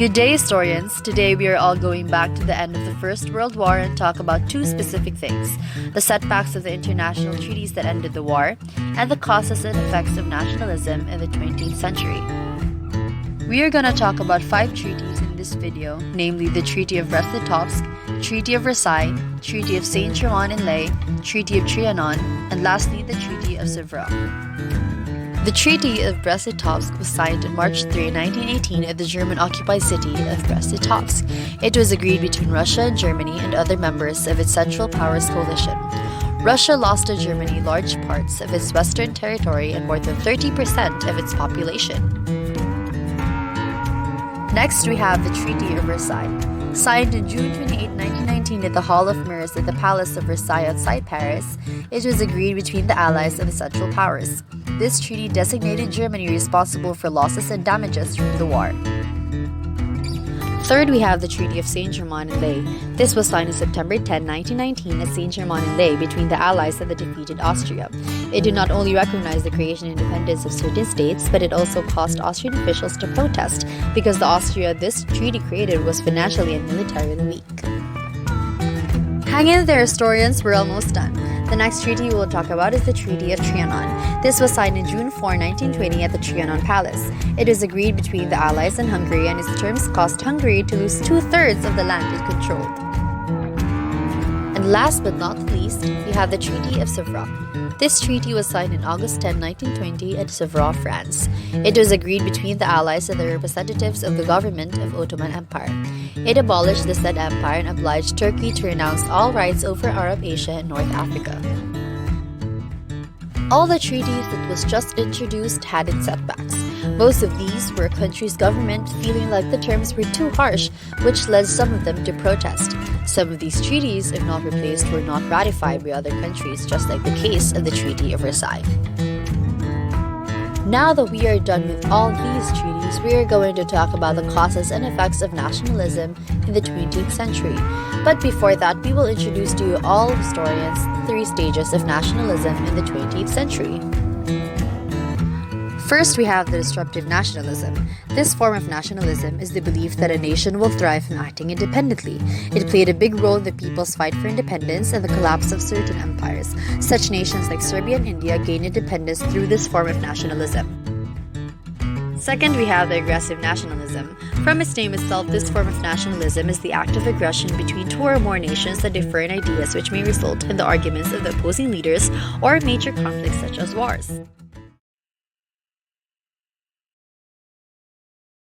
Good day, historians. Today we are all going back to the end of the First World War and talk about two specific things: the setbacks of the international treaties that ended the war, and the causes and effects of nationalism in the 20th century. We are going to talk about 5 treaties in this video, namely the Treaty of Brest-Litovsk, Treaty of Versailles, Treaty of Saint-Germain-en-Laye, Treaty of Trianon, and lastly the Treaty of Sèvres. The Treaty of Brest-Litovsk was signed on March 3, 1918 at the German-occupied city of Brest-Litovsk. It was agreed between Russia and Germany and other members of its Central Powers coalition. Russia lost to Germany large parts of its western territory and more than 30% of its population. Next, we have the Treaty of Versailles. Signed on June 28, 1919 at the Hall of Mirrors at the Palace of Versailles outside Paris, it was agreed between the Allies and the Central Powers. This treaty designated Germany responsible for losses and damages during the war. Third, we have the Treaty of Saint-Germain-en-Laye. This was signed on September 10, 1919 at Saint-Germain-en-Laye between the Allies and the defeated Austria. It did not only recognize the creation and independence of certain states, but it also caused Austrian officials to protest because the Austria this treaty created was financially and militarily weak. Hang in there, historians, we're almost done. The next treaty we will talk about is the Treaty of Trianon. This was signed on June 4, 1920 at the Trianon Palace. It was agreed between the Allies and Hungary, and its terms caused Hungary to lose 2/3 of the land it controlled. And last but not least, we have the Treaty of Sèvres. This treaty was signed on August 10, 1920 at Sèvres, France. It was agreed between the Allies and the representatives of the government of Ottoman Empire. It abolished the said empire and obliged Turkey to renounce all rights over Arab Asia and North Africa. All the treaties that was just introduced had its setbacks. Most of these were a country's government feeling like the terms were too harsh, which led some of them to protest. Some of these treaties, if not replaced, were not ratified by other countries, just like the case of the Treaty of Versailles. Now that we are done with all these treaties, we are going to talk about the causes and effects of nationalism in the 20th century. But before that, we will introduce to you all historians the 3 stages of nationalism in the 20th century. First, we have the disruptive nationalism. This form of nationalism is the belief that a nation will thrive from acting independently. It played a big role in the people's fight for independence and the collapse of certain empires. Such nations like Serbia and India gained independence through this form of nationalism. Second, we have the aggressive nationalism. From its name itself, this form of nationalism is the act of aggression between 2 or more nations that differ in ideas, which may result in the arguments of the opposing leaders or major conflicts such as wars.